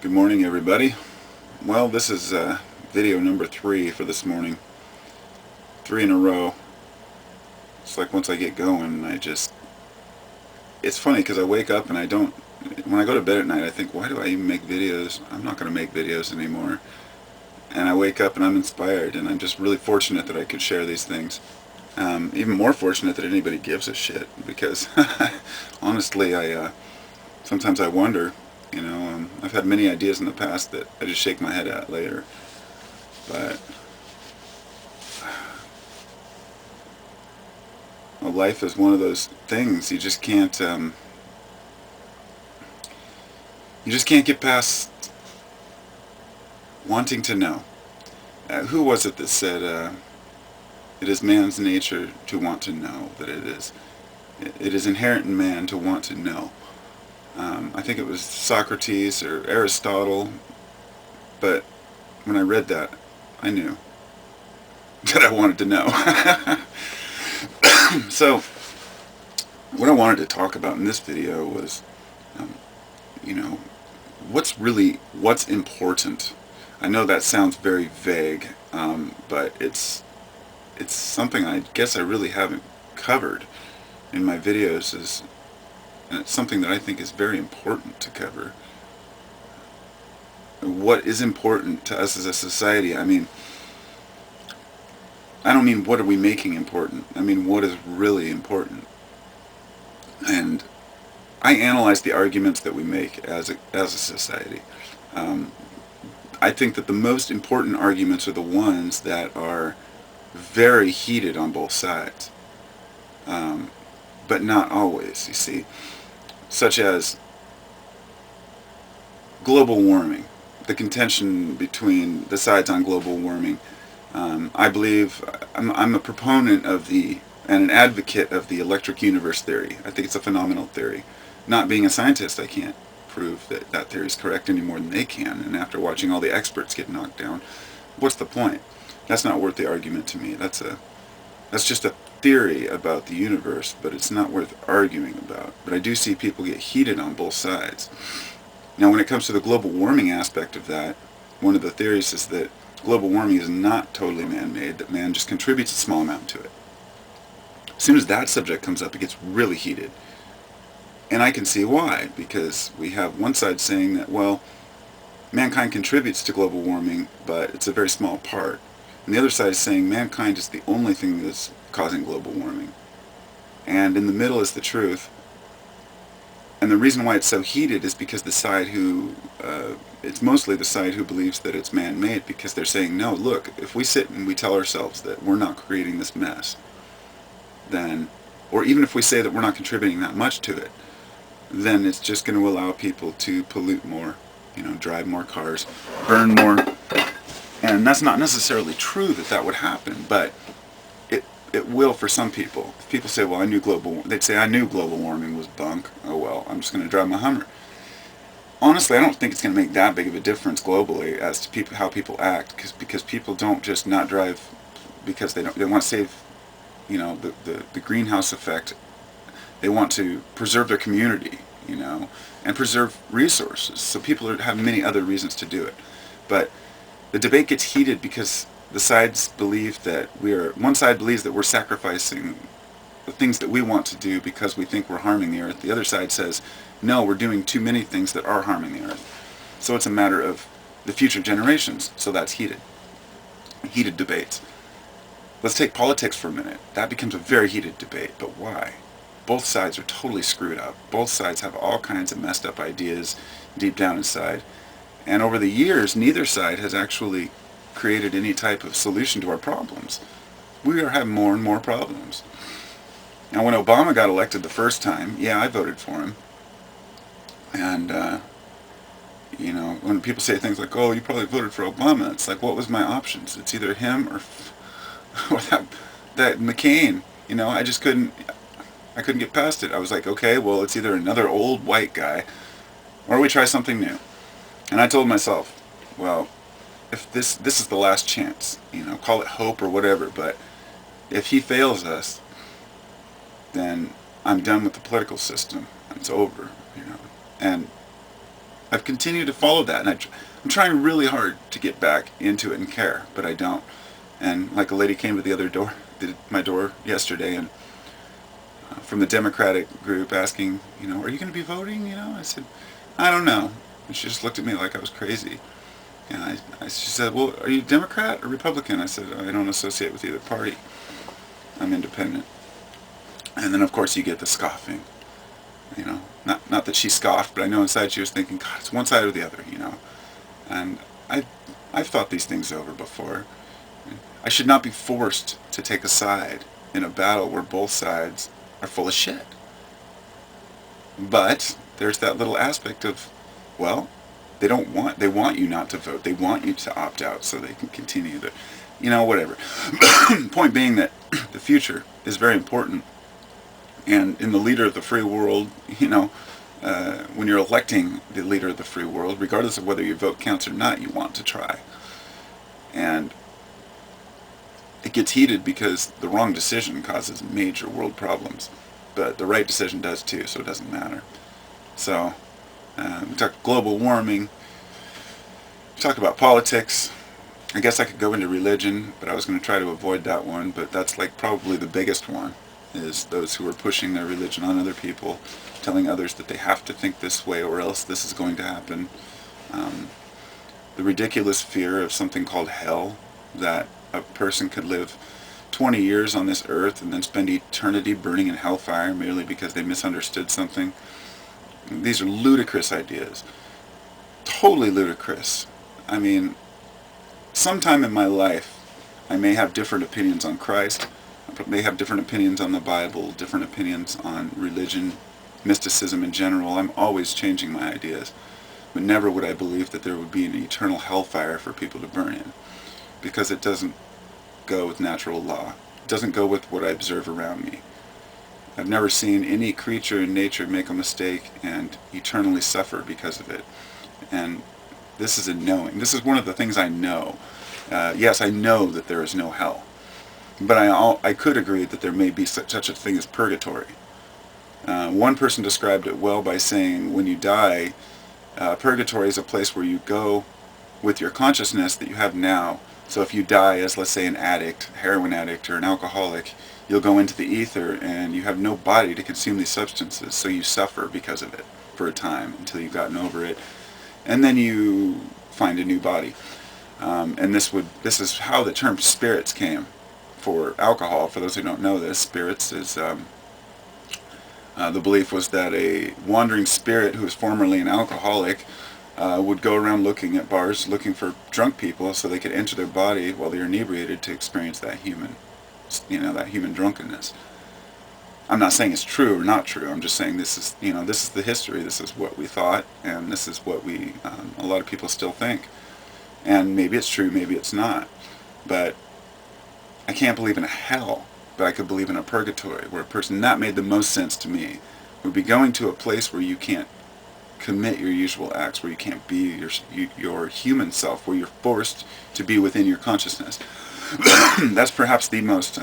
Good morning, everybody. Well, this is video number 3 for this morning. 3 in a row. It's like once I get going, it's funny because I wake up and when I go to bed at night, I think, why do I even make videos? I'm not going to make videos anymore. And I wake up and I'm inspired, and I'm just really fortunate that I could share these things. Even more fortunate that anybody gives a shit, because honestly, sometimes I wonder. I've had many ideas in the past that I just shake my head at later. But life is one of those things you just can't get past wanting to know. Who was it that said it is man's nature to want to know that it is inherent in man to want to know. I think it was Socrates or Aristotle, but when I read that, I knew that I wanted to know. So, what I wanted to talk about in this video was, um, you know, what's important. I know that sounds very vague, but it's something I guess I really haven't covered in my videos, and it's something that I think is very important to cover. What is important to us as a society? I don't mean what are we making important. I mean what is really important. And I analyze the arguments that we make as a society. Um, I think that the most important arguments are the ones that are very heated on both sides, but not always, you see. Such as global warming, the contention between the sides on global warming. I believe I'm a proponent and an advocate of the electric universe theory. I think it's a phenomenal theory. Not being a scientist, I can't prove that theory is correct any more than they can. And after watching all the experts get knocked down, what's the point? That's not worth the argument to me. That's just a theory about the universe, but it's not worth arguing about. But I do see people get heated on both sides. Now, when it comes to the global warming aspect of that, one of the theories is that global warming is not totally man-made, that man just contributes a small amount to it. As soon as that subject comes up, it gets really heated. And I can see why, because we have one side saying that, well, mankind contributes to global warming, but it's a very small part. And the other side is saying mankind is the only thing that's causing global warming. And in the middle is the truth. And the reason why it's so heated is because it's mostly the side who believes that it's man-made, because they're saying, no, look, if we sit and we tell ourselves that we're not creating this mess, then, or even if we say that we're not contributing that much to it, then it's just going to allow people to pollute more, drive more cars, burn more. And that's not necessarily true that would happen, but it will for some people. If people say, well, they'd say, I knew global warming was bunk. Oh well, I'm just going to drive my Hummer. Honestly, I don't think it's going to make that big of a difference globally as to how people act, because people don't just not drive because they want to save, the greenhouse effect. They want to preserve their community, and preserve resources. So people have many other reasons to do it. But the debate gets heated because one side believes that we're sacrificing the things that we want to do because we think we're harming the earth. The other side says, no, we're doing too many things that are harming the earth. So it's a matter of the future generations. So that's heated debates. Let's take politics for a minute. That becomes a very heated debate. But why? Both sides are totally screwed up. Both sides have all kinds of messed up ideas deep down inside. And over the years, neither side has actually created any type of solution to our problems. We are having more and more problems. Now, when Obama got elected the first time, yeah, I voted for him. And, when people say things like, oh, you probably voted for Obama, it's like, what was my options? It's either him or that McCain. I couldn't get past it. I was like, okay, well, it's either another old white guy or we try something new. And I told myself, well, if this is the last chance, call it hope or whatever, but if he fails us, then I'm done with the political system. It's over, And I've continued to follow that, and I'm trying really hard to get back into it and care, but I don't. And like a lady came to my door yesterday, and from the Democratic group asking, are you going to be voting? I said, I don't know. And she just looked at me like I was crazy. And she said, well, are you Democrat or Republican? I said, I don't associate with either party. I'm independent. And then, of course, you get the scoffing. Not that she scoffed, but I know inside she was thinking, God, it's one side or the other, And I've thought these things over before. I should not be forced to take a side in a battle where both sides are full of shit. But there's that little aspect of, well, they want you not to vote. They want you to opt out so they can continue to, whatever. Point being that the future is very important. And in the leader of the free world, when you're electing the leader of the free world, regardless of whether your vote counts or not, you want to try. And it gets heated because the wrong decision causes major world problems. But the right decision does too, so it doesn't matter. So, we talked global warming, we talked about politics. I guess I could go into religion, but I was going to try to avoid that one, but that's like probably the biggest one, is those who are pushing their religion on other people, telling others that they have to think this way or else this is going to happen. The ridiculous fear of something called hell, that a person could live 20 years on this earth and then spend eternity burning in hellfire merely because they misunderstood something. These are ludicrous ideas. Totally ludicrous. I mean, sometime in my life, I may have different opinions on Christ, I may have different opinions on the Bible, different opinions on religion, mysticism in general. I'm always changing my ideas. But never would I believe that there would be an eternal hellfire for people to burn in, because it doesn't go with natural law. It doesn't go with what I observe around me. I've never seen any creature in nature make a mistake and eternally suffer because of it. And this is a knowing. This is one of the things I know. Yes, I know that there is no hell. But I could agree that there may be such a thing as purgatory. One person described it well by saying, when you die, purgatory is a place where you go with your consciousness that you have now. So if you die as, let's say, an addict, heroin addict, or an alcoholic, you'll go into the ether and you have no body to consume these substances, so you suffer because of it for a time until you've gotten over it. And then you find a new body. And this is how the term spirits came for alcohol. For those who don't know this, spirits is, the belief was that a wandering spirit who was formerly an alcoholic would go around looking at bars, looking for drunk people so they could enter their body while they're inebriated to experience that human drunkenness. I'm not saying it's true or not true. I'm just saying this is the history. This is what we thought, and this is what a lot of people still think. And maybe it's true, maybe it's not. But I can't believe in a hell, but I could believe in a purgatory, where a person, that made the most sense to me, would be going to a place where you can't commit your usual acts, where you can't be your human self, where you're forced to be within your consciousness. That's perhaps the most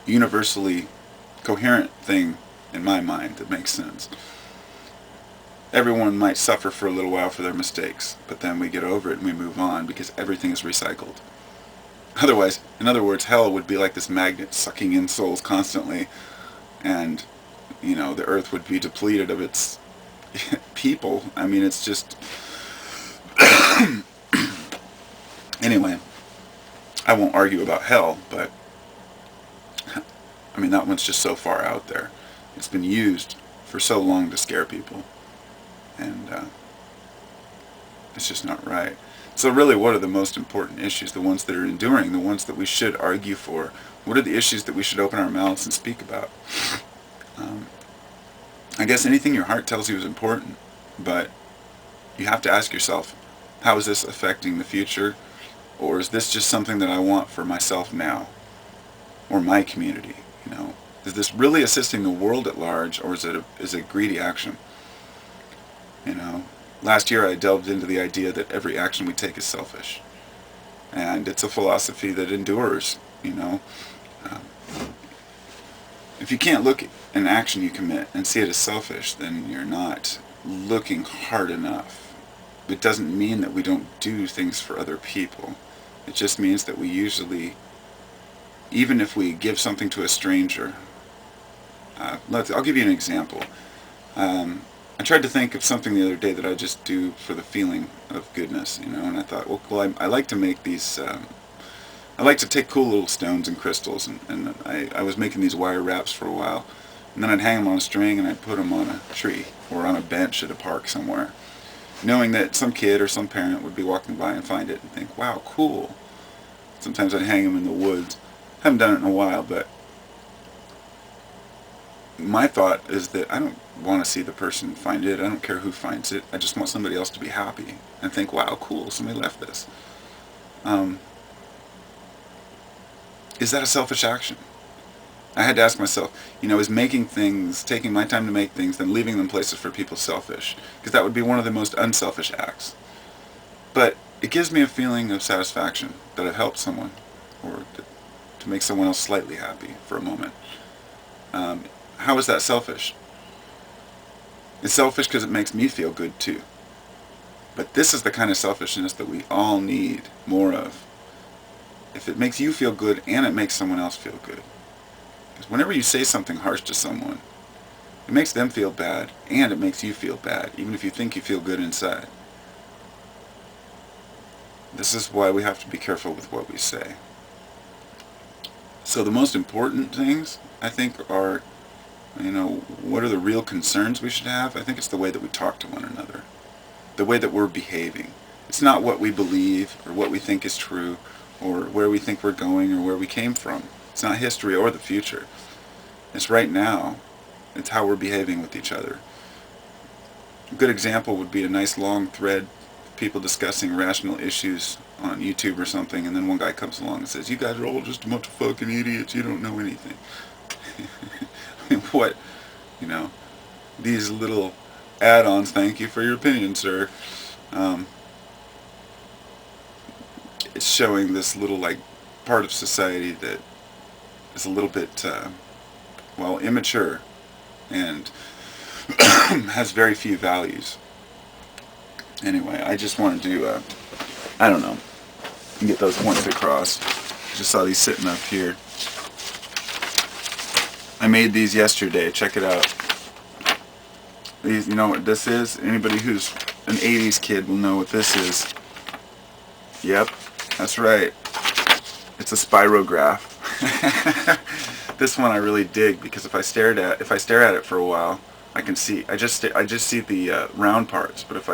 universally coherent thing in my mind that makes sense. Everyone might suffer for a little while for their mistakes, but then we get over it and we move on because everything is recycled. Otherwise, in other words, hell would be like this magnet sucking in souls constantly, and the earth would be depleted of its people. I mean, it's just anyway, I won't argue about hell, but I mean, that one's just so far out there. It's been used for so long to scare people, and it's just not right. So really, what are the most important issues, the ones that are enduring, the ones that we should argue for? What are the issues that we should open our mouths and speak about? I guess anything your heart tells you is important, but you have to ask yourself, how is this affecting the future? Or is this just something that I want for myself now? Or my community? Is this really assisting the world at large, or is it greedy action? Last year I delved into the idea that every action we take is selfish. And it's a philosophy that endures, If you can't look at an action you commit and see it as selfish, then you're not looking hard enough. It doesn't mean that we don't do things for other people. It just means that we usually, even if we give something to a stranger, I'll give you an example. I tried to think of something the other day that I just do for the feeling of goodness, and I thought, I like to make these, I like to take cool little stones and crystals, and I was making these wire wraps for a while, and then I'd hang them on a string and I'd put them on a tree or on a bench at a park somewhere, knowing that some kid or some parent would be walking by and find it and think, wow, cool. Sometimes I'd hang them in the woods. Haven't done it in a while, but my thought is that I don't want to see the person find it. I don't care who finds it. I just want somebody else to be happy and think, wow, cool, somebody left this. Is that a selfish action? I had to ask myself, is making things, taking my time to make things, then leaving them places for people selfish? Because that would be one of the most unselfish acts. But it gives me a feeling of satisfaction that I've helped someone, or to make someone else slightly happy for a moment. How is that selfish? It's selfish because it makes me feel good too. But this is the kind of selfishness that we all need more of. If it makes you feel good and it makes someone else feel good. Because whenever you say something harsh to someone, it makes them feel bad and it makes you feel bad, even if you think you feel good inside. This is why we have to be careful with what we say. So the most important things, I think, are, what are the real concerns we should have? I think it's the way that we talk to one another. The way that we're behaving. It's not what we believe or what we think is true or where we think we're going or where we came from. It's not history or the future. It's right now. It's how we're behaving with each other. A good example would be a nice long thread of people discussing rational issues on YouTube or something, and then one guy comes along and says, you guys are all just a bunch of fucking idiots, you don't know anything. I mean, what? These little add-ons, thank you for your opinion, sir. It's showing this little, part of society that is a little bit, immature and has very few values. Anyway, I just wanted to, get those points across. Just saw these sitting up here. I made these yesterday. Check it out. These, you know what this is? Anybody who's an 80s kid will know what this is. Yep, that's right. It's a spirograph. This one I really dig because if I stare at it for a while, I can see. I just see the round parts. But if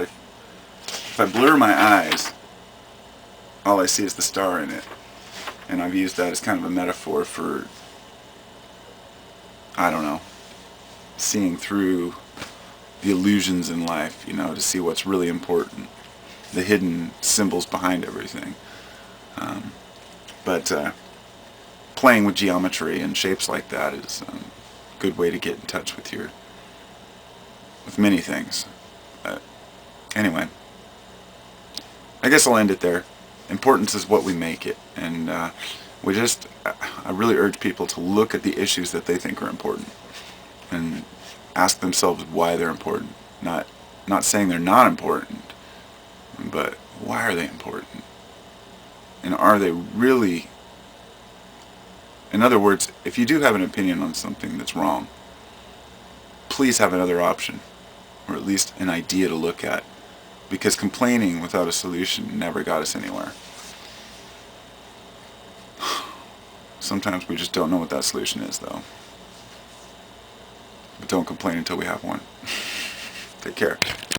I blur my eyes, all I see is the star in it. And I've used that as kind of a metaphor for, seeing through the illusions in life, to see what's really important, the hidden symbols behind everything. But playing with geometry and shapes like that is a good way to get in touch with many things. Anyway, I guess I'll end it there. Importance is what we make it, and I really urge people to look at the issues that they think are important and ask themselves why they're important. Not saying they're not important, but why are they important? And are they really... In other words, if you do have an opinion on something that's wrong, please have another option, or at least an idea to look at, because complaining without a solution never got us anywhere. Sometimes we just don't know what that solution is, though. But don't complain until we have one. Take care.